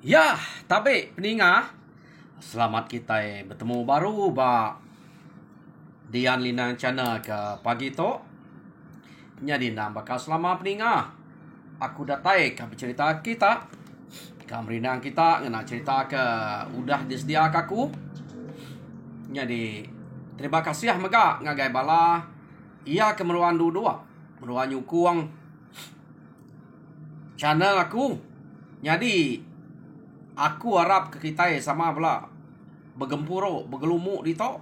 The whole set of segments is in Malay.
Ya, tapi peninga, selamat kita bertemu baru ba Dian Linang channel ke pagi tu. Jadi nak bakal selama peninga. Aku datai ke bercerita kita. Kamrinang kita ngena cerita ke udah disediak aku. Jadi terima kasih mega ngagai bala ia kemeruan dua meruan nyukung channel aku. Jadi aku harap ke kita sama pula bergempuro, bergelumuk di to.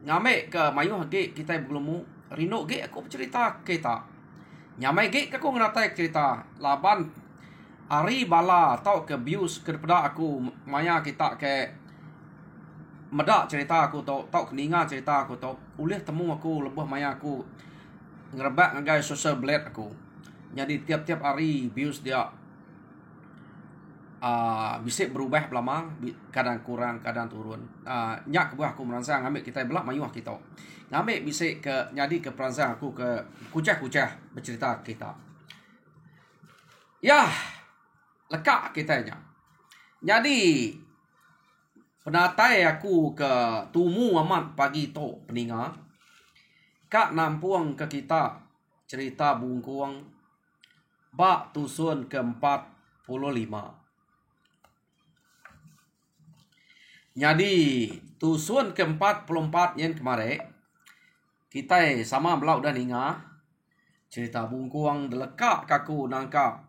Ngame ke mayuh ge kita bergelumuk. Rino ge aku bercerita kita. Nyamai ge aku ngeratai cerita. Laban ari bala tau ke bius ke daripada aku maya kita ke medak cerita aku tau keninga cerita aku tau. Ulih temu aku lebih maya aku ngerebak ngagai social blade aku. Jadi tiap-tiap hari bius dia bisa berubah lama, kadang kurang, kadang turun. Nyak buah aku merangsang ngambil kita belak mayuh kita. Ngambil bisa ke jadi ke perangsang aku ke kucah-kucah bercerita kita. Ya, lekak kitanya. Jadi penatai aku ke tumu amat pagi tu peninga. Kak nampung ke kita cerita bungkuang bak tusun ke-45. Jadi tusun ke-44 yang kemarin kita sama belau dan inga cerita bungkuang delekak kaku nangka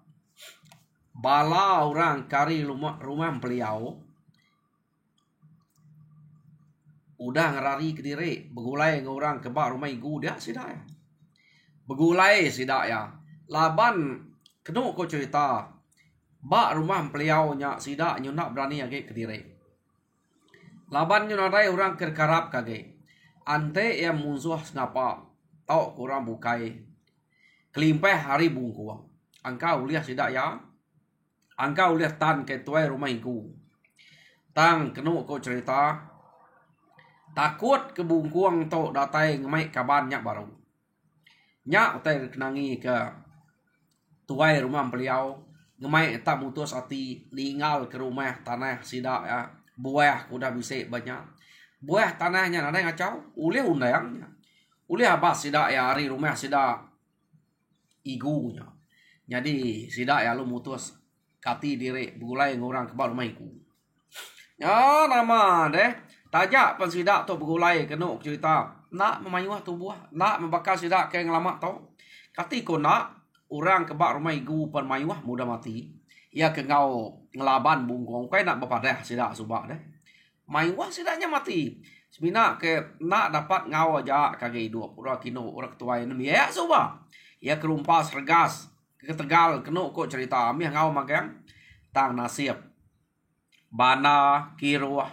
bala orang kari rumah beliau udah ngerari ke diri begulai ngorang ke bak rumah igu dia sidak ya begulai sidak ya laban kena ko cerita bak rumah beliau nya sidak nyunak berani age ke diri. Laban nyunarai orang kerkarap kage. Ante yang musuh ngapa. Tau kurang bukai. Kelimpeh hari bungkuang. Angka uliah sidak ya. Angka uliah tan ke tuai rumah iku. Tang kenu ko cerita. Takut ke bungkuang tau datai ngemai kaban nyak baru. Nyak utai kenangi ke tuai rumah beliau. Ngemai tak mutus hati. Ningal ke rumah tanah sidak ya. Buah udah bisa banyak. Buah tanahnya ada yang ngacau. Ulih undangnya. Ulih abas sidak ya hari rumah sidak igunya. Jadi sidak ya lu mutus kati diri begulai ngorang kebal rumah igu. Ya nama deh. Tajak pen sidak tu begulai kena cerita. Nak memayuh tu buah. Nak membakar sidak ke ngelamak tu. Kati ko nak orang kebal rumah igu pen mayuh mudah mati. Ia ke ngau ngelaban bungkong kai nak berpadah sidak subak deh. Mayuh sidaknya mati. Sebina ke nak dapat ngau aja kage hidup. Ura kino ura ketua ini ya subak. Ia kerumpas regas ke Tegal keno kok cerita ami ngau magang tang nasib. Bana kiruah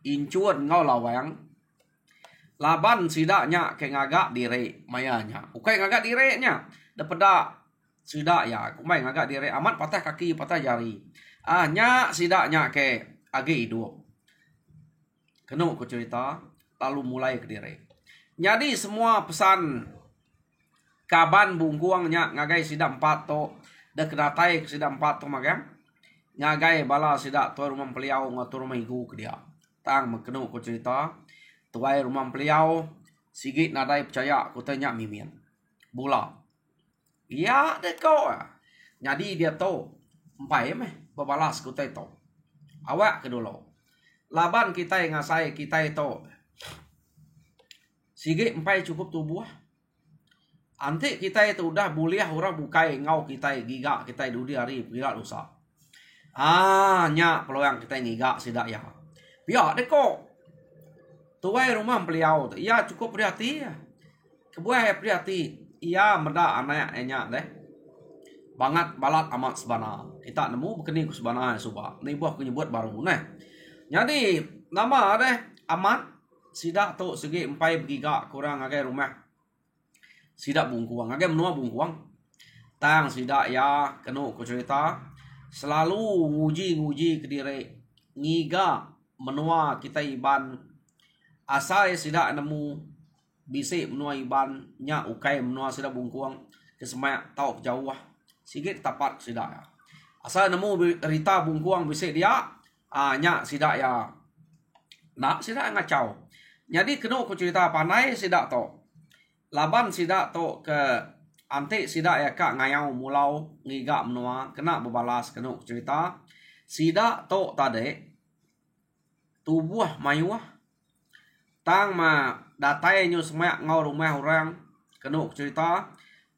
incuan ngau lawang. Laban sidaknya ke ngagak diri mayanya. Ukai ngagak dirinya. Daripada sidak ya, kumai ngagak diri amat patah kaki, patah jari. Nyak sidaknya ke agi hidup. Kena ku cerita, lalu mulai ke diri. Jadi semua pesan kaban bungkuangnya ngagai sidak 4 to, dah kedatai ke sidak 4 to magam. Ngagai bala sidak tuai rumah beliau ngatur rumah igu ke dia. Tang kena ku cerita, tuai rumah beliau sigit nadai percaya ku tanya mimin. Bula. Ya deko. Jadi dia tahu empai berbalas kita itu. Awak ke dulu. Laban kita yang ngasai kita itu. Sige empai cukup tubuh. Antik kita itu udah buliah orang bukai ngau kita giga kita dudi hari giga lusa. Nyak peluang kita giga sidak ya. Biar deko. Tuai rumah beliau. Ya cukup berhati ya. Kebuah berhati. Ia meda anaknya deh. Bangat balat amat sebana. Kita nemu bekeni ku sebana subak. Ni buah penyebut baru nah. Jadi nama deh amat sidak tu segi empai begiga kurang agai rumah. Sidak bungkuang, agai menua bungkuang. Tang sidak ya kenu ku cerita selalu nguji ke diri. Ngiga menua kita iban asal sidak nemu bisik menua iban nya ukai menua sidak bungkuang ke semak tau jauh sigit tapat sidak. Asa nemu rita bungkuang bisik dia, nya sidak ya nak sidak ngacau. Jadi kena ko cerita panai sidak to. Laban sidak to ke ante sidak ya kak ngayau mulau ngiga menua kena berbalas kena ko cerita. Sidak to tade tubuh mayuah tang ma datai nyu semak ngau rumah orang kena ko cerita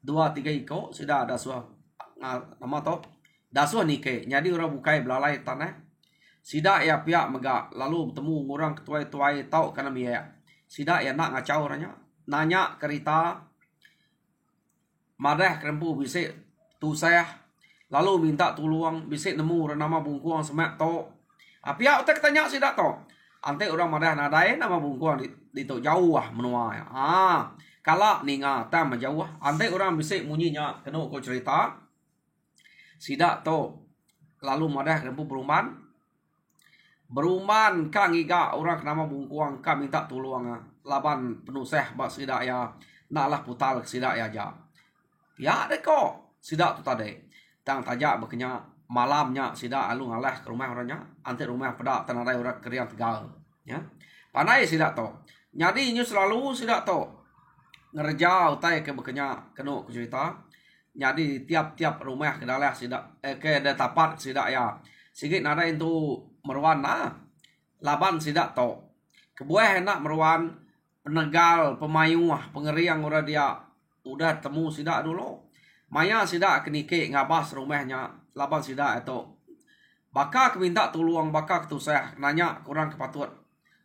2-3 iko sidak ada suah nama to dasuh nike. Jadi orang bukai belalai tanah. Sidak ya pihak megak lalu bertemu orang ketuai-tuai tau kana biaya. Sidak ya nak ngacau orangnya. Nanya kerita madah kerempu bisik tu saya lalu minta tolong bisik nemu nama bungkuang semak to. Pihak utak tanya sidak to. Ante orang madah nadai nama bungkuang di to jauh menua ya. Kala ninga tam jauh. Ante orang bisik munyinya kena ko cerita. Sidak to lalu madah kerempu beruman kang iga orang nama bungkuang kang minta tolong laban penuh seh bak sidak ya naklah putal sidak ya ja ya deko sidak tu tadi tang tajak bekenya malamnya sidak alu ngalah ke rumah orangnya ante rumah pedak tanadai orang keriang tegal ya panai sidak to jadi nyu selalu sidak to ngerja utai ke bekenya kena ku cerita jadi tiap-tiap rumah ke dalah sidak ke tapat sidak ya sikit nada itu meruan laban sidak to kebuah enak meruan penegal pemayuah pengeriang ora dia udah temu sidak dulu maya sidak kenike ngabas rumahnya laban sidak itu bakak minta tolong bakak tu saya nanya kurang kepatut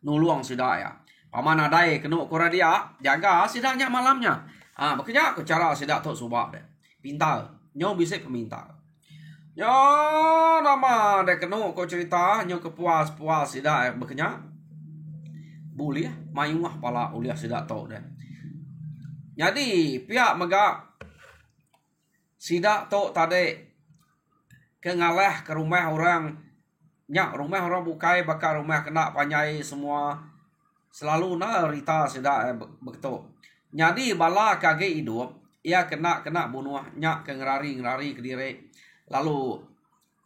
nulung sidak ya paman adai kena kura dia jaga sidaknya malamnya makanya aku cara sidak tu subak deh pintar nyo bisa peminta. Yo nama dek kenu ko cerita nyo kepuas-puas sidak bekenya. Boleh mayuah pala uliah sidak tau deh. Jadi pihak mega sidak tau tade kengalah ke rumah orang nyak rumah orang bukai bakal rumah kena panyai semua selalu na rita sidak begitu. Jadi bala kage hidup ia kena bunuh nyak ke ngerari ke diri. Lalu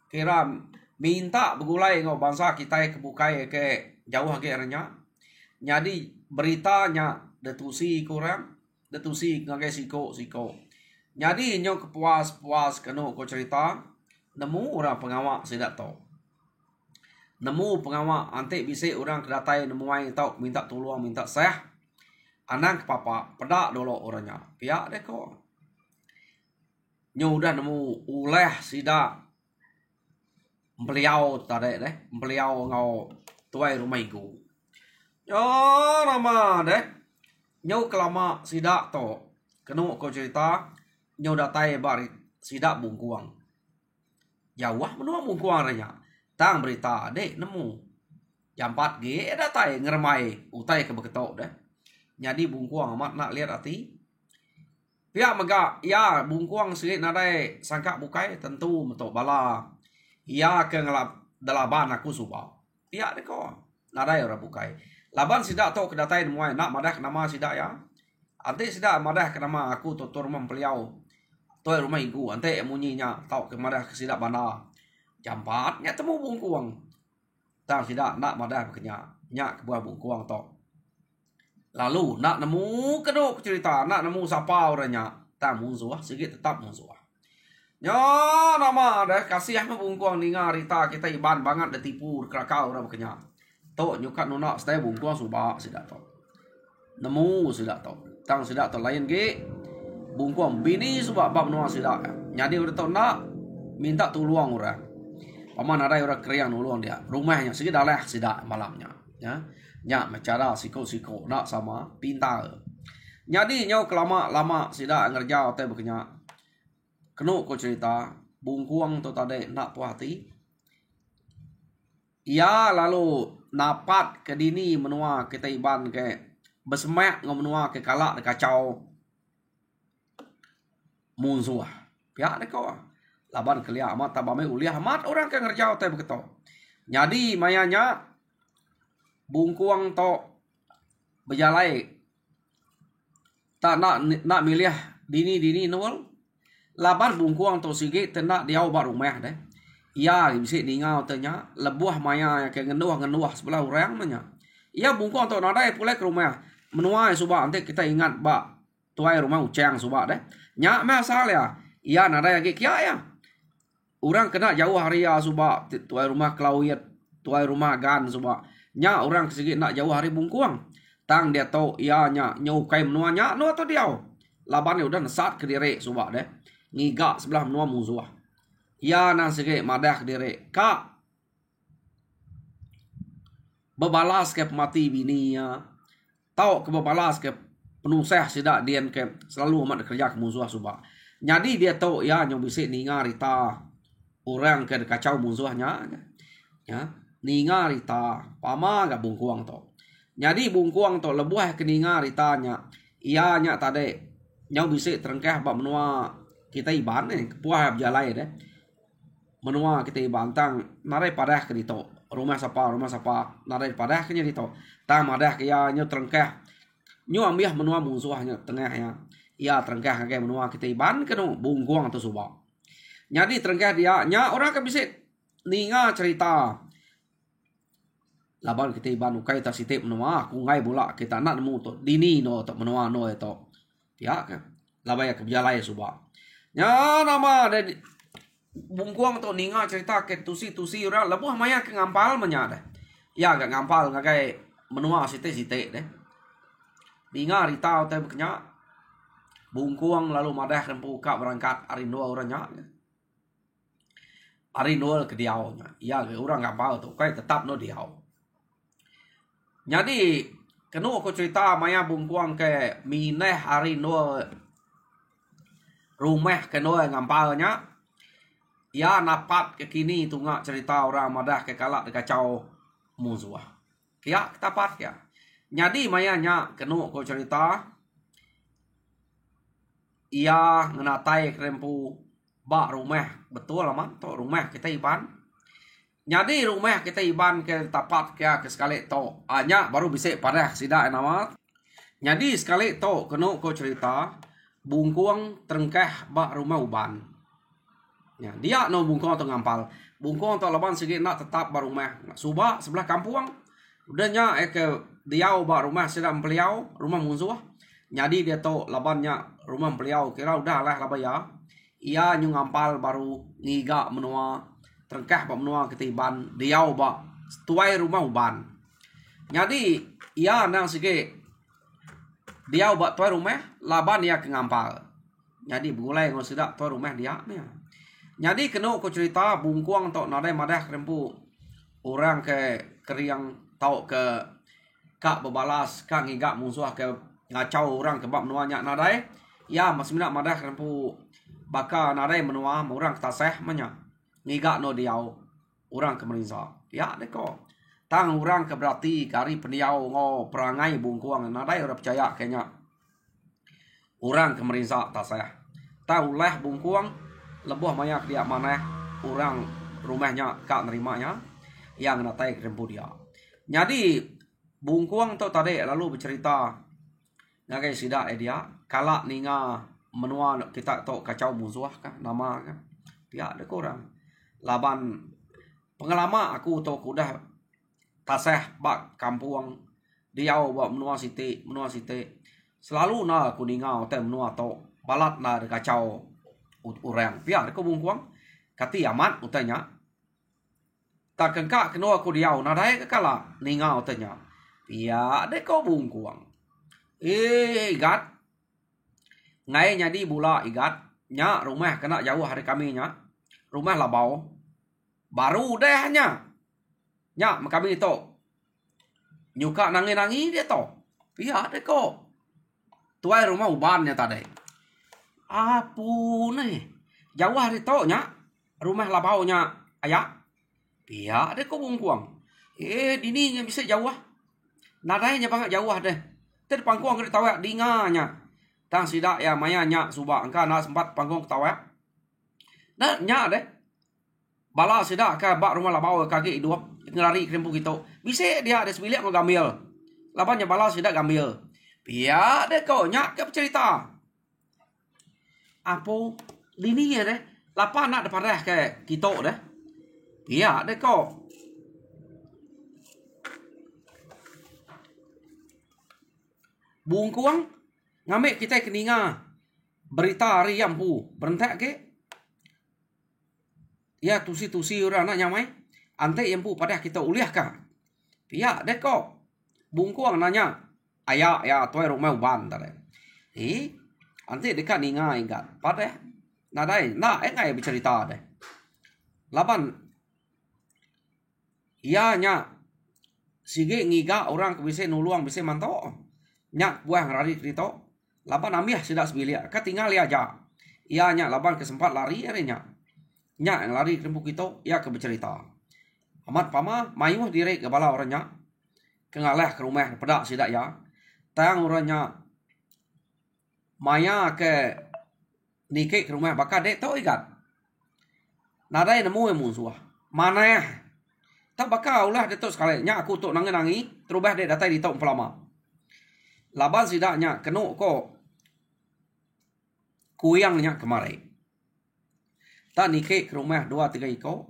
kira minta begulai ngau bangsa kita kebukai ke jauh ke arenya. Jadi beritanya detusi kurang, detusi ngagai siko. Jadi nyo kepuas kena ko cerita nemu orang pengawak sidak to. Nemu pengawak ante bisa orang kedatai nemu ai tau minta tolong minta seh. Anang ke papa pedak dulu orangnya. Pihak deko. Nyo udah nemu uleh sidak beliau tadi deh beliau ngau tuai rumah iku yo nama deh nyo kelama sidak to kena ko cerita nyo datai bari sidak bungkuang jawah menua bungkuang renya tang berita dek nemu jam 4 g datai ngermai utai ke beketok deh jadi bungkuang amat nak lihat hati pihak megak ya bungkuang sikit nadai sangka bukai tentu metok bala ya ke ngelap dalaban aku suba pihak deko nadai ora bukai laban sidak to kedatai muai nak madah nama sidak ya ante sidak madah ke nama aku tutur mempeliau to rumah iku ante munyinya tau ke madah ke sidak bana jam 4 nya temu bungkuang tang sidak nak madah bekenya nya ke buah bungkuang to. Lalu nak nemu kedok cerita nak nemu siapa orangnya tak musuh sikit tetap musuh. Nyo nama dah kasih bungkuang ninga rita kita iban banget dah tipu kerakau orang bekenya. Tok nyukat nona stay bungkuang subak sidak to. Nemu sidak to. Tang sidak to lain ge bungkuang bini subak bab nona sidak. Jadi udah to nak minta tolong orang. Paman ada orang keriang nulung dia. Rumahnya sikit dalah sidak malamnya. Ya. Nyak mecara siko nak sama pintar. Jadi nyo lama sidak ngerja otai bekenya. Kenu ko cerita bungkuang tu tadi nak puas hati. Ia lalu napat ke dini menua kita iban ke bersemak ngom menua ke kalak de kacau musuh. Pihak de kau. Laban kelia amat tabame uliah amat orang ke ngerja otai beketo. Jadi mayanya bungkuang to berjalai tak nak milih dini nol laban bungkuang to sige tenak dia ubah rumah deh Ia bisa ningau tanya lebuah maya ke ngenuah sebelah orang manya. Ia bungkong untuk nadai pulai ke rumah. Menuai subak nanti kita ingat bak tuai rumah ucang subak deh. Nyak masal ya. Ia nadai lagi kia ya. Orang kena jauh hari ya subak tuai rumah kelawit, tuai rumah gan subak. Nyak orang kesigi nak jauh hari bungkuang. Tang dia tahu ia nyak nyukai menua nyak no atau dia. Laban ya udah nesat ke diri subak deh. Ngigak sebelah menua musuh. Ya nang sige madah diri kak bebalas ke pemati bini ya tau ke bebalas ke penusah sidak dian ke selalu amat kerja ke musuh subak. Jadi dia tahu ya nyong bisik ninga rita orang ke kacau musuhnya ya ninga rita pama gak bungkuang to. Jadi bungkuang to lebuah ke ninga ritanya iya nya tade nyong bisik terengkeh bak menua kita iban kepuah berjalai deh. Menua kita bantang narai padah ke dito rumah sapa narai padah ke dito tang madah ke ya nyu terengkeh nyu ambiah menua musuhnya tengahnya ia terengkeh ke menua kita ban ke no bungkuang tu subak. Jadi terengkeh dia nya orang ke bisa ninga cerita laban kita ban ukai ta sitip menua aku ngai bola kita nak nemu to dini no to menua no itu ya ke labaya ke jalai subak nya nama ada bungkuang tu ninga cerita ke tusi orang lebuh maya ke ngampal menya deh. Ya gak ngampal ngagai menua site deh. Ninga rita teh beknya bungkuang lalu madah rempu kak berangkat arindua orangnya. Arindua ke diau nya. Ya ke orang ngampal tu kai tetap no diau. Jadi kenu aku cerita maya bungkuang ke mineh arindua rumah kenu ngampalnya. Ya napat ke kini tunggak cerita orang madah ke kalak kacau musuh. Kia tapat ya. Jadi mayanya kenu ko cerita ia ngenatai krempu bak rumah betul aman to rumah kita iban. Jadi rumah kita iban ke tapat kia ke sekali to hanya baru bisa padah sida nama. Jadi sekali to kenu ko cerita bungkuang terengkeh bak rumah uban. Ya, dia no bungkong atau ngampal. Bungkong atau laban segi nak tetap barumah. Subak sebelah kampung. Udahnya ke diau bar rumah sedang peliau rumah musuh. Jadi dia tahu labannya rumah peliau kira udah lah labaya. Ia nyung ngampal baru ngiga menua terengkah bak menua ketiban diau bak tuai rumah uban. Jadi ia nang segi diau bak tuai rumah laban ia ke ngampal. Jadi begulai ngau sedak tuai rumah dia ni. Jadi kena aku cerita bungkuang tok nadai madah krempu orang ke keriang tau ke kak bebalas kak ngigak musuh ke ngacau orang ke bab nuanya nadai ya masih nak madah krempu baka nadai menua orang ketaseh manya ngigak no diau orang ke merisa ya deko tang orang ke berarti kari peniau ngo perangai bungkuang nadai orang percaya kayaknya orang ke merisa taseh tahu leh bungkuang lebuh banyak dia mana orang rumahnya kak nerimanya yang natai krempu dia. Jadi bungkuang tu tadi lalu bercerita ngagai sida dia kalak ninga menua kita tu kacau musuh kan nama kan dia ada kurang laban pengalaman aku tu kudah taseh bak kampung diau bak menua siti selalu na aku ninga tu menua tu balat na kacau orang biar ko bungkuang kati amat utanya tak kengkak keno aku diau nadai kala ninga utanya biar de ko bungkuang igat ngai nyadi bula igat nya rumah kena jauh hari kami nya rumah labau baru deh nya kami itu nyuka nangi dia to biar de ko tuai rumah ubannya tadi apu nih jauh hari to nya rumah labau nya ayak pihak deh kok bungkuang dininya bisa jauh nadainya banget jauh deh ter pangkuang ke tawa dinganya tang sidak ya mayanya subak engka na sempat pangkuang tawa nah nya deh bala sidak ka bak rumah labau kaki dua ngelari krempu gitu bisa dia ada semilik mau gambil labannya bala sidak gambil pihak deh kok nya ke cerita apo lininya deh lapa nak depan ke kita deh Iya deh kok. Bungkuang ngambil kita keninga berita hari yang pu berentak ke. Ya tusi orang nak nyamai. Ante yang pu pada kita uliah ka. Iya deh kok. Bungkuang nanya. Ayah ya tuai rumah uban tadi. Ante dekat ninga ingat. Pada nadai nak engai bercerita deh. Laban iya nya sige ngiga orang ke bisa nuluang bisa mantau. Nyak buah lari krito. Laban ambiah sidak sebilia. Ka tinggal aja. Ia nyak laban kesempat lari arenya. Nyak yang lari ke kita ia ke bercerita. Amat pama mayuh diri ke bala orangnya. Kengalah ke rumah pedak sidak ya. Tang orangnya maya ke nikik ke rumah bakal dek tau ikat. Nadai nemu yang musuh. Mana ya? Tak bakal lah detok sekali. Nyak aku tok nangi terubah dek datai di tok pelama. Laban sidaknya kena ko kuyangnya kemarin. Tak nikik ke rumah 2-3 iko.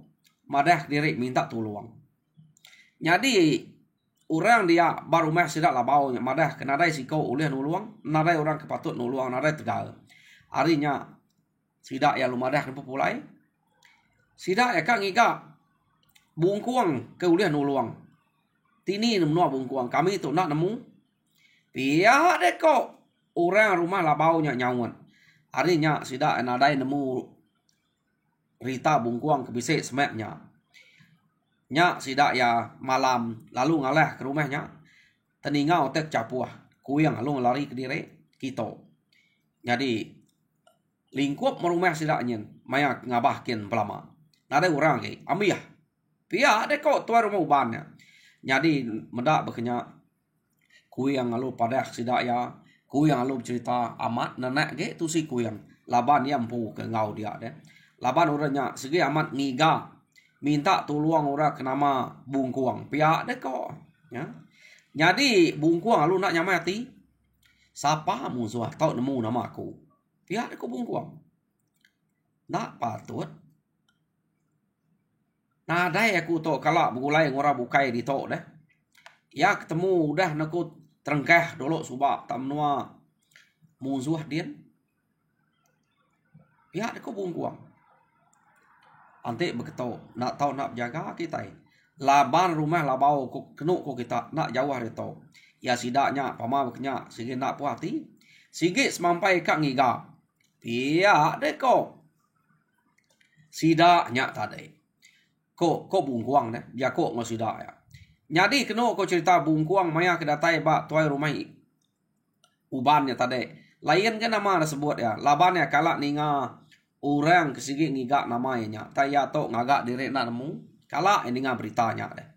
Madah diri minta tolong. Jadi orang dia baru rumah sidak lah baunya. Madah kenadai siko ulih nuluang. Nadai orang kepatut nuluang. Nadai tegal. Harinya sidak ya lumadah kempu pulai. Sidak ya kak ngiga. Bungkuang ke ulih nuluang. Tini menua bungkuang. Kami tu nak nemu. Pihak deh kok. Orang rumah lah baunya nyawan. Harinya sidak nadai nemu Rita bungkuang ke bisik semeknya. Nyak sidak ya malam lalu ngalah ke rumahnya. Teninga otek capuah. Kuyang lalu lari ke diri kita. Jadi lingkup merumah sidaknya. Maya ngabahkin pelama. Nadai orang ke. Ambiah. Pihak deh kok tuan rumah ubannya. Jadi medak berkenyak. Kuyang lalu pada sidak ya. Kuyang lalu bercerita amat nenek ke tu si kuyang. Laban yang pu ke ngau dia deh. Laban orangnya segi amat ngiga. Minta tolong orang ke nama bungkuang. Pihak deh kok. Ya. Jadi bungkuang lalu nak nyamai hati. Siapa musuh tahu nemu nama aku. Pihak deh kok bungkuang. Nak patut. Nah dai aku tok kalak begulai ngora bukai di tok deh. Ya ketemu udah nakut terengkah dulu subak tak menua musuh dia. Ya deko bungkuang. Ante beketo nak tahu nak jaga kita. Laban rumah labau ku kenuk ku kita nak jauh reto. Ya sidaknya pama beknya sige nak puas hati. Sige semampai kak ngiga. Ya deko. Sidaknya tadi. Ko bungkuang deh. Ya ko ngosidak ya. Jadi kena ko cerita bungkuang maya kedatai bak tuai rumah ubannya tadi. Lain kan nama sebut ya. Labannya kalak ninga orang kesigi ngiga namanya. Taya tok ngagak diri nak nemu. Kalak ini nga beritanya deh.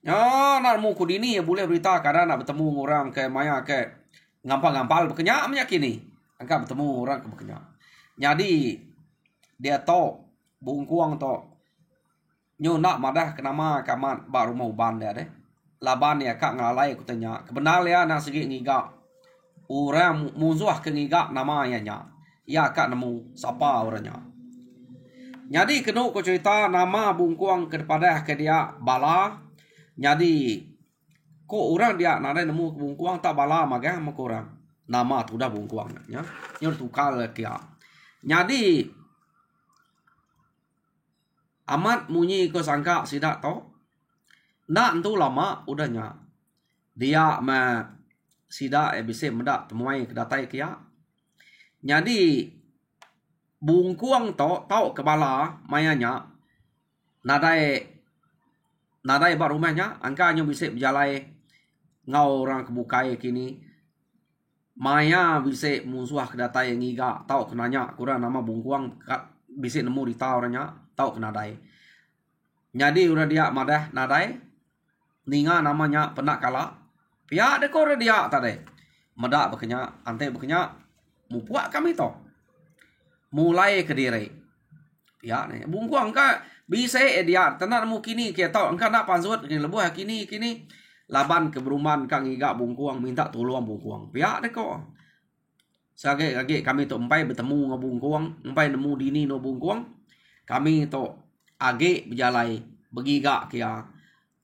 Ya nak nemu kudini ya boleh berita kadang nak bertemu orang ke maya ke ngampal-ngampal berkenyak menyakini. Angka bertemu orang ke berkenyak. Jadi dia tok bungkuang tok. Nyo nak madah kenama kamat bak rumah uban dia deh. Laban ya kak ngalai aku tanya. Kebenar ya nak segi ngiga. Orang musuh ke ngiga namanya nya. Ya kak nemu siapa orangnya. Jadi kena aku cerita nama bungkuang kepada ke dia bala. Jadi kok orang dia nak nemu bungkuang tak bala magah mak orang. Nama tu dah bungkuang nya. Nyo tukar kia. Jadi amat munyi ko sangka sidak to. Nak tu lama udahnya. Dia ma sidak bisa medak temuai kedatai kia. Jadi bungkuang to tau kepala mayanya nadai bar rumahnya angkanya bisa berjalai ngau orang kebukai kini. Maya bisa musuh kedatai ngiga tau kenanya kurang nama bungkuang bisa nemu di orangnya tau kenadai. Jadi udah dia madah nadai. Ninga namanya penak kala. Pihak dekor dia tadi. Medak bekenya. Ante bekenya. Mupuak kami to. Mulai ke diri. Pihak ni. Bungkuang ka. Bisa dia. Tenar mu kini. Kita tahu. Engkau nak pansut. Lebuh kini. Laban keberuman kang iga bungkuang. Minta tolong bungkuang. Pihak dekor. Sage kami tu empai bertemu dengan bungkuang. Empai nemu dini no bungkuang. Kami tu age berjalai begiga kia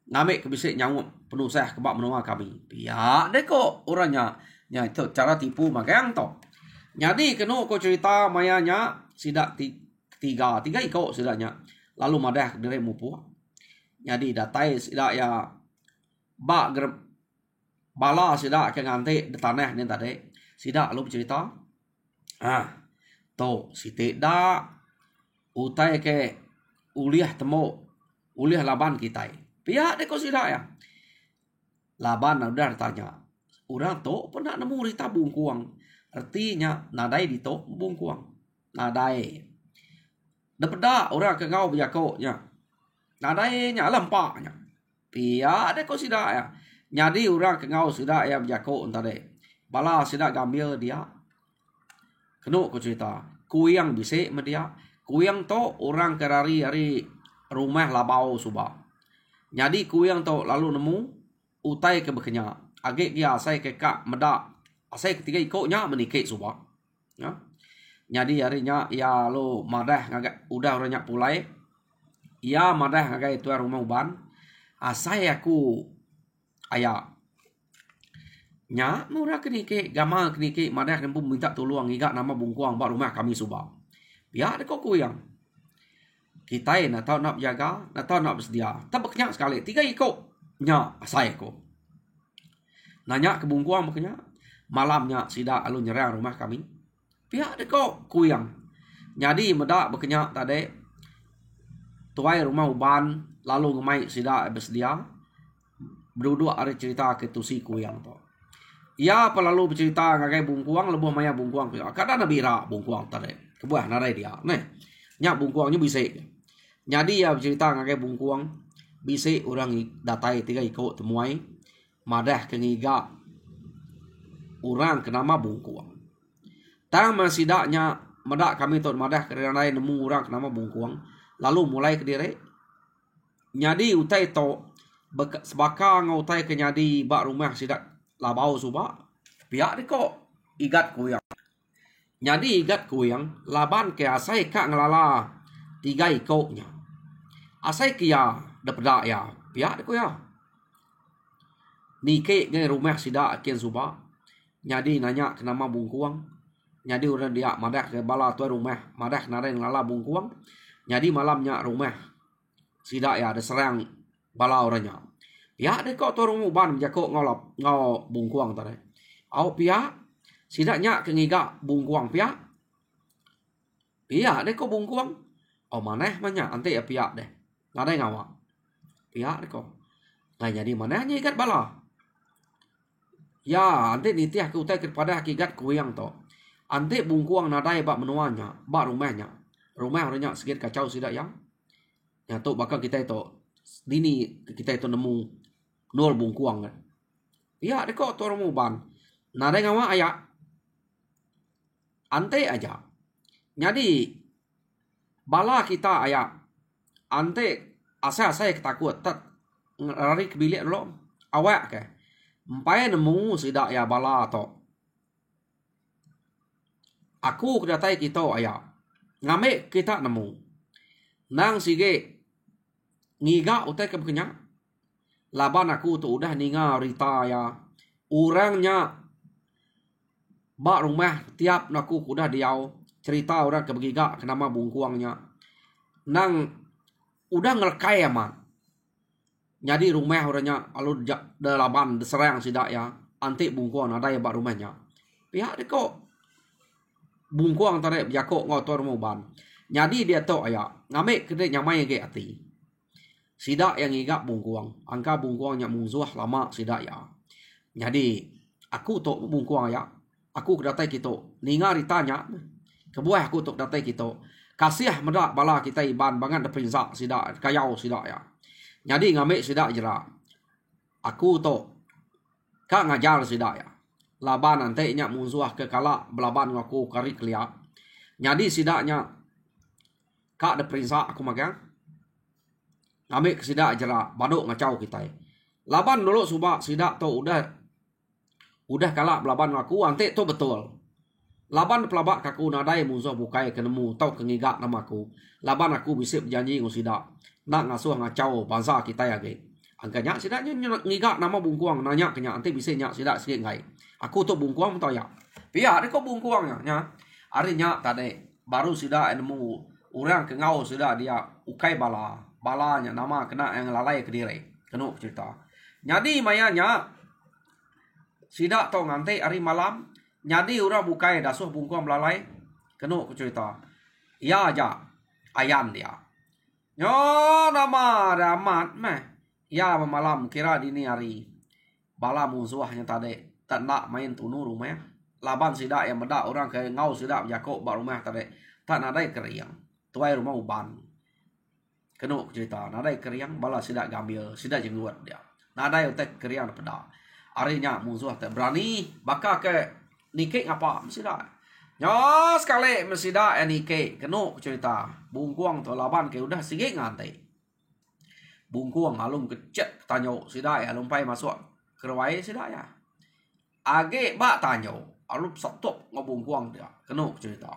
ngamik kebisik nyawut penuh sah kebak menua kami. Pihak deh kok orangnya itu cara tipu makang to. Jadi kena ko cerita mayanya sidak tiga ikut sidaknya. Lalu madah dari mupu. Jadi datai sidak ya bak bala sidak ke ngante de tanah ni tadi. Sidak lu bercerita. To si tidak utai ke uliah temo uliah laban kita. Pihak deko sidak ya. Laban udah tanya. Orang to pernah nemu rita bungkuang. Artinya nadai di to bungkuang. Nadai. Dapeda orang ke ngau berjakoknya. Nadai nya lempaknya. Pihak deko sidak ya. Jadi orang ke ngau sidak ya berjakok tadi. Bala sidak gambil dia. Kena ko cerita. Kuyang bisik me dia. Kuyang to orang kerari hari rumah labau subah. Jadi kuyang to lalu nemu utai ke bekenya. Agak dia asai ke kak medak. Asai ketiga ikutnya menikik subah. Ya. Jadi harinya ya lo madah ngagak udah orangnya pulai. Ya madah ngagak itu rumah uban. Asai aku ayah. Nya murah kenike gamal kenike madah nempu minta tolong igak nama bungkuang bak rumah kami subah. Biar dek kok yang kita nak tahu nak jaga, nak tahu nak bersedia. Tabaknya sekali 3 ikut nya asai ko. Nanya ke bungkuang makanya malamnya sidak alun nyerang rumah kami. Biar dek kok kuyang. Jadi medak berkenyak tadi tuai rumah uban lalu ngemai sidak bersedia. Berdua ada cerita ke tusi kuyang tu. Ia pelalu bercerita ngagai bungkuang lebih maya bungkuang. Kadang nabi rak bungkuang tadi. Kebuah narai dia. Nih, nyak bungkuangnya bisik. Jadi ia bercerita ngagai bungkuang bisik orang datai 3 ikut temuai madah kengiga orang kenama bungkuang. Tang masih daknya medak kami tu madah kerana nemu orang kenama bungkuang. Lalu mulai ke diri. Jadi utai to sebakang utai ke nyadi bak rumah sidak labau subak. Pihak ni kok igat kuyang. Jadi igat kuyang laban ke asai kak ngelala 3 ikutnya. Asai kia dapeda ya. Pihak ni kuyang. Nike ngai rumah sidak kian subak. Jadi nanya kenama bungkuang. Jadi orang dia madah ke bala tuai rumah. Madah narai ngelala bungkuang. Jadi malamnya rumah sidak ya ada serang bala orangnya. Pihak dia kok turun uban jakok ngau bungkuang tadi. Au pihak sidaknya kengiga bungkuang pihak. Pihak dia kok bungkuang. Oh maneh banyak ante ya pihak deh. Ngadai ngawa. Pihak dia kok. Nah jadi manehnya ikat bala. Ya ante nitiah ke utai kepada hakikat kuyang to. Ante bungkuang nadai bak menuanya, bak rumahnya. Rumah orangnya sedikit kacau sidak yang. Ya tu bakal kita itu dini kita itu nemu nol bungkuang kan. Ya dia kok turun uban. Nadai ngawa ayak. Ante aja. Jadi bala kita ayak. Ante asal-asal ketakut tak lari ke bilik dulu. Awak ke. Empai nemu sidak ya bala to. Aku kedatai kita ayak. Ngamek kita nemu. Nang sige ngiga utai ke bekenya. Laban aku tu udah ninga rita ya. Orangnya bak rumah tiap naku udah diau cerita orang ke begiga kenama bungkuangnya. Nang udah ngelkai amat. Jadi rumah orangnya lalu laban serang sidak ya. Antik bungkuang ada ya bak rumahnya. Pihak dia kok bungkuang tarik jakok ngotor ban. Jadi dia tu ya ngamek kedai nyamai ke ati. Sidak yang igak bungkuang. Angka bungkuangnya mungsuah lama sidak ya. Jadi aku tu bungkuang ya. Aku kedatai kita. Ninga ritanya. Kebuah aku tu kedatai kita. Kasih medak bala kita iban banget deprinsak sidak. Kayau sidak ya. Jadi ngamek sidak jerak. Aku tu. Kak ngajar sidak ya. Laban nantinya mungsuah ke kalak. Belaban aku karik liat. Jadi sidaknya. Kak deprinsak aku magang. Ambil ke sidak jerak baduk ngacau kita. Laban dulu subak sidak tu udah kalak belaban aku antik tu betul. Laban pelabak kaku nadai musuh bukai kenemu tau kengigak namaku. Laban aku bisa berjanji ngau sidak. Nak ngasuh ngacau bangsa kita ya ge. Angkanya sidaknya ngigak nama bungkuang nanya kenya nanti bisa nyak sidak sikit ngai. Aku tu bungkuang tau ya. Pia ni kau bungkuang nya. Ari nyak tadi baru sidak nemu orang kengau sidak dia ukai balanya nama kena yang lalai ke diri. Kena cerita. Jadi mayanya sidak tau nganti hari malam. Jadi orang bukai dasuh bungkuang belalai. Kena cerita. Ya aja ayan dia. Yo nama ramat meh. Ya malam kira dini hari. Bala musuhnya tadi tak nak main tunu rumah. Laban sidak yang medak orang ke ngau sidak jakok bak rumah tadi. Tak nadai keriang. Tuai rumah uban. Kena cerita. Nadai keriang bala sidak gambil. Sidak jenggot dia. Nadai utek keriang pedak. Harinya musuh tak berani. Baka ke nikik apa. Sidak. Yo sekali mesidak yang nikik. Kena cerita. Bungkuang tu laban ke udah sigit ngantai. Bungkuang alum kecet tanyo sidak ya alum pai masuk kerwai sidak ya. Age bak tanyo alum stop ngobungkuang dia. Kena cerita.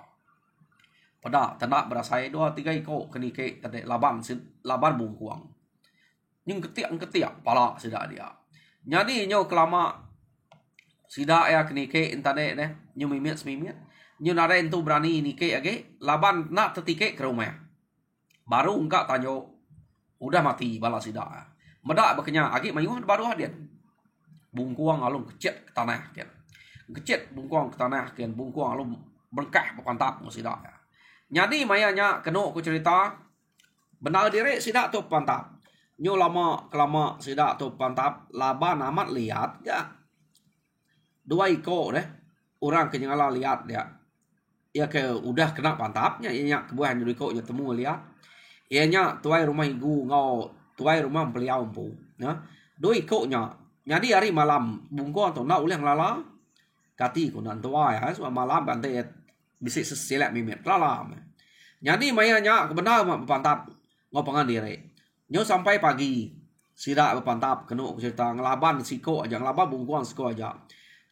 Pada tenak berasai 2-3 ikut kenike tadi laban bungkuang. Nyung ketiak pala sidak dia. Jadi nyo kelama sidak ya kenike intane deh nyo mimit. Nyo nare entu berani nike age laban nak tetike ke rumah. Baru enggak tanyo udah mati bala sidak. Medak bekenya agi mayuh baru hadian. Bungkuang alum kecet ke tanah kian. Kecet bungkuang ke tanah kian. Bungkuang alum berkah berpantap mu sidak. Jadi mayanya kena aku cerita. Benar diri sidak tu pantap. Nyo lama kelama sidak tu pantap. Laban amat lihat ya. 2 ikut deh. Orang kenyala lihat dia. Ya ke udah kena pantapnya. Ianya kebuahan 2 ikutnya temu lihat. Ianya tuai rumah igu ngau tuai rumah beliau empu. Ya. 2 ikutnya. Jadi hari malam bungkuang tu nak ulang lala. Kati ku nan tuai ya. Sebab malam ganti bisa sesilap mimit lala. Jadi mayanya benar berpantap ngau pengan diri. Nyo sampai pagi. Sidak berpantap kena cerita ngelaban siko aja ngelaban bungkuang siko aja.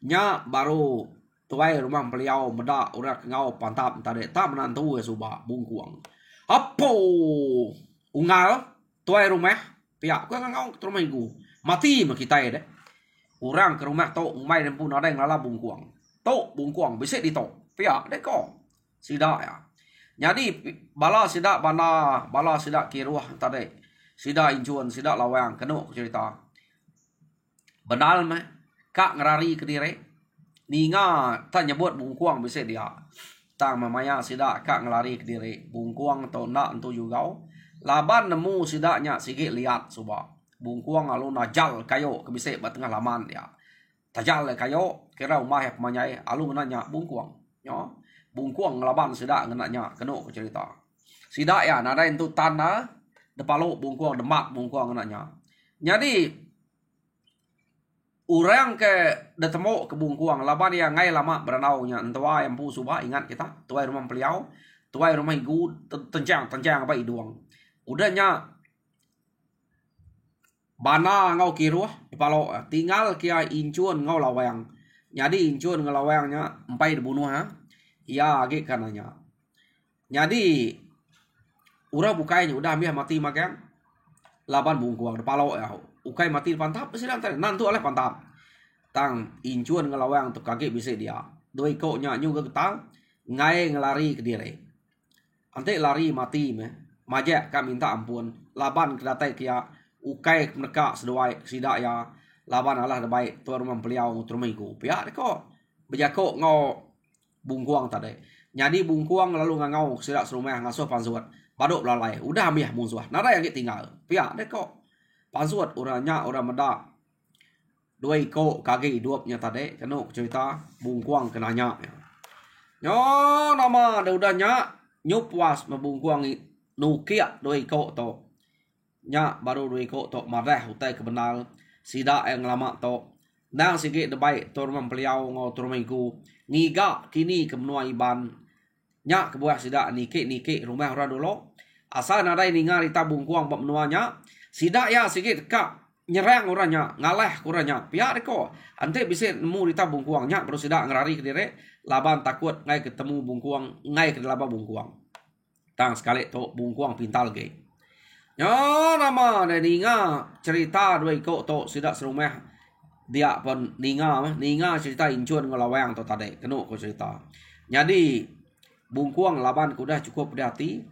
Nya baru tuai rumah beliau medak urak ngau pantap tadi tak menantu subah bungkuang. Apo ungal tuai rumah pihak ku ngau ke rumah igu mati mak kita deh. Orang ke rumah tok umai dan pun ada yang lala bungkuang. Tok bungkuang bisa di tok pihak deh kok. Sidak ya. Jadi bala sidak bala sidak kiruah tadi. Sidak injuan sidak lawang kena cerita. Benal meh kak ngerari ke diri. Ninga tak nyebut bungkuang bisa dia. Tang mamaya sidak kak ngelari ke diri. Bungkuang atau nak entu juga. Laban nemu sidaknya sikit lihat subah. Bungkuang alun najal kayo kebisik batengah laman dia. Tajal kayo kira rumah yang pemanyai alun nanya bungkuang. Ya. Bungkuang laban sidak ngenanya kena cerita. Sidak ya nada entu tanah depalo bungkuang demak bungkuang ngenanya. Jadi orang ke detemo ke bungkuang laban dia ngai lama beranaunya entua yang pu subah ingat kita tuai rumah beliau tuai rumah igu tencang apa iduang udahnya bana ngau kiruah depalo tinggal kia incuan ngau lawang jadi incuan ngelawangnya empai dibunuh ha ya age kananya jadi ura bukainya udah ambil mati makan laban bungkuang depalo ya ukai mati pantap silang tadi nantu oleh pantap tang incuan ngelawang tu kaki bisa dia 2 ikutnya juga ketang ngai ngelari ke diri ante lari mati meh majak kak minta ampun laban kedatai kia ukai mereka seduai sidak ya laban Allah baik tuan rumah beliau rumah iku pihak kok bejako ngau bungkuang tadi jadi bungkuang lalu ngau sidak serumah ngasuh pansuat baduk belalai udah ambil musuh nada yang tinggal pihak kok pansuat orangnya orang medak 2 ikut kaki 2-nya tadi kena cerita bungkuang kenanya. Nyo nama ada udahnya nyupuas membungkuang nukia 2 ikut to. Nya baru 2 ikut to marah utai kebenal sidak yang lama to. Nang sikit debai to rumah beliau ngau to rumah iku. Ngiga kini ke menua iban. Nya kebuah sidak niki rumah orang dulu. Asal nadai ninga rita bungkuang bab menuanya. Sidak ya sikit kak nyerang orangnya ngalah kurangnya pihak deko ante bisa nemu rita bungkuangnya baru sidak ngerari ke diri laban takut ngai ketemu bungkuang ngai ke laba bungkuang tang sekali to bungkuang pintal ge nyo nama ne ninga cerita dua iko to sidak serumah dia pun ninga cerita incuan ngelawang to tadi kenu ko cerita jadi bungkuang laban kudah cukup berhati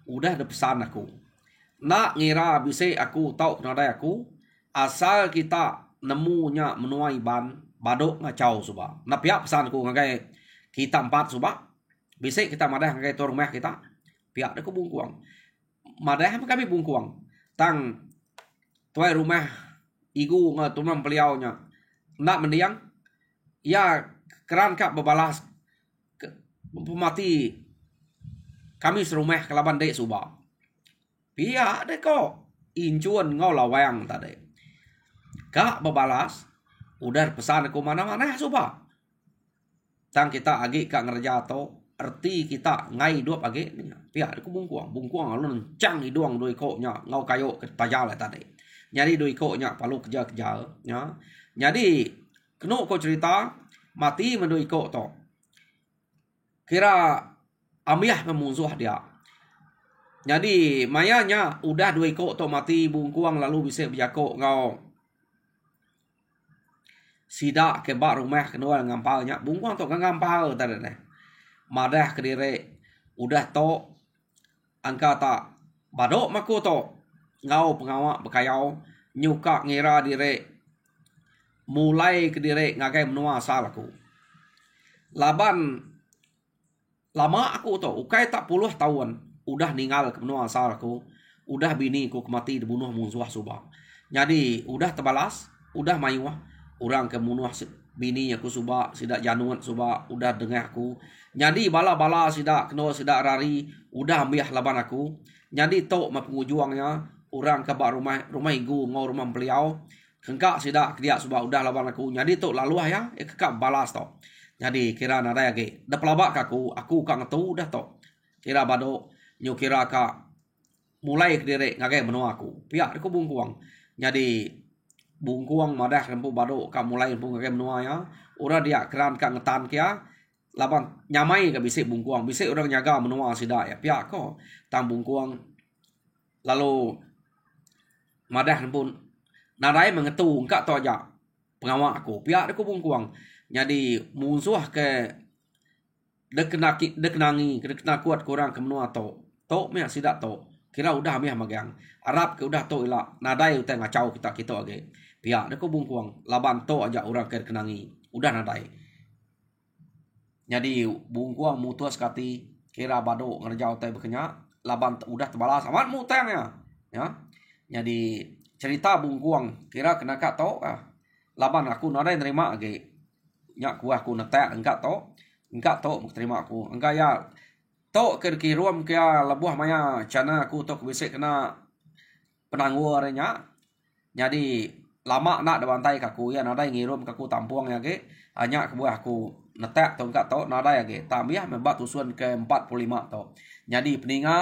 udah ada pesan aku nak ngira bisa aku tahu kenapa aku asal kita nemunya menuai ban badok ngacau suba na pihak pesan aku ngagai kita 4 suba bisa kita madah ngagai to rumah kita pihak aku bungkuang madah kami bungkuang tang tuai rumah igu ngatumam beliaunya nak mendiang ya keran kak bebalas pemati kami serumah kelaban dek suba pihak dek kok incuan ngau lawang tadi kak bebalas udah pesan aku mana-mana suba tang kita agi kak ngerja to arti kita ngai dua agi pihak aku bungkuang alun cang iduang doi ko nya ngau kayo ke tajal tadi nyari doi ko nya palu kerja nya jadi kenu ko cerita mati mendoi ko to kira amiah memusuh dia jadi mayanya udah doi ko to mati bungkuang lalu bisa berjako ngau sida ke bak rumah kedua ngampalnya bungkuang to ngampal tadi deh madah kedire udah to angka tak badok maku to ngau pengawak bekayau nyuka ngira dire mulai kedire ngagai menua asal aku laban lama aku to ukai tak 10 tahun udah ninggal ke menua asal aku udah bini ku kemati dibunuh musuh subah jadi udah terbalas udah mayuah orang ke munuh bini aku subah sidak januan subah udah dengar aku jadi bala-bala sidak kena sidak rari udah ambil laban aku jadi tok ma pengujuangnya orang ke bak rumah igu ngau rumah beliau kengkak sidak dia subah udah laban aku jadi tok lalu ya kekak balas tok jadi kira nada lagi dah pelabak aku kak ngetu udah tok kira bado nyu kira kak mulai kediri ngagai menua aku pihak aku bungkuang jadi bungkuang madah rempu bado ka mulai rempu ngagai menua ya ura dia keran ka ngetan kia laban nyamai ka bisik bungkuang bisik orang nyaga menua sida ya pihak ko tang bungkuang lalu madah rempu nadai mengetu engkak to aja pengawak aku pihak aku bungkuang jadi musuh ke dekenangi dekena kuat kurang ke menua to meh sida to kira udah meh magang Arab ke udah to ila nadai utai ngacau kita age pihak deku bungkuang laban to aja orang ke kenangi udah nadai jadi bungkuang mutus kati kira bado ngerjau utai bekenya laban udah terbalas amat mutengnya ya jadi cerita bungkuang kira kena kak to laban aku nadai nerima age nyak kuah aku netek engkak to terima aku engkak ya to kiruam kia lebuh maya cana aku to bisik kena penangguarnya jadi lama nak debantai kaku ya nada ngirum kaku tampuang ya ke hanya kebuah aku netek to enggak to nada ya ke tambah membat tusuan ke 45 to jadi peninga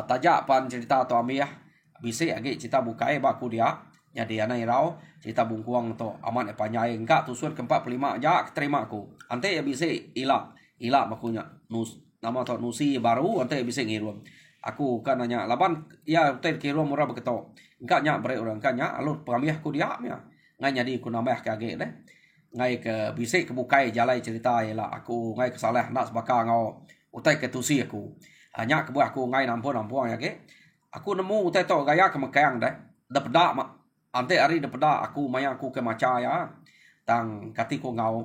tajak pan cerita to amiah bisik ya ke cerita bukai baku dia jadi ana irau cerita bungkuang to aman panyai enggak tusuan ke 45 aja terima aku ante ya bisik ila makunya nus nama to nusi baru ante bisik ngirum aku kan nanya laban ya hotel kiro murah beketo enggak nyak bere orang kan nyak alur pamih aku dia nya ngai jadi aku nambah ke age deh ngai ke bisik ke bukai jalai cerita ialah aku ngai ke salah nak sebaka ngau utai ke tusi aku hanya ke buah aku ngai nampun ya ke aku nemu utai to gaya ke mekang deh da pedak mak ante hari da pedak aku maya aku ke maca ya tang kati ko ngau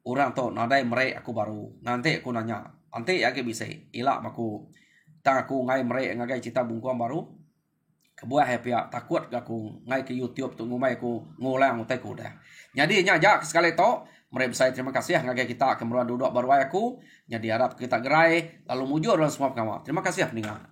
orang to nadai merek aku baru nanti aku nanya ante ya ke bisik ila maku tang aku ngai merek ngagai cerita bungkuang baru kebuah happy takut aku ngai ke YouTube tu ngumai aku ngulang utai ku dah jadi nya jak sekali to mereka saya terima kasih ngagai kita kemeruan duduk baru aku jadi harap kita gerai lalu mujur dalam semua pengamat terima kasih pendengar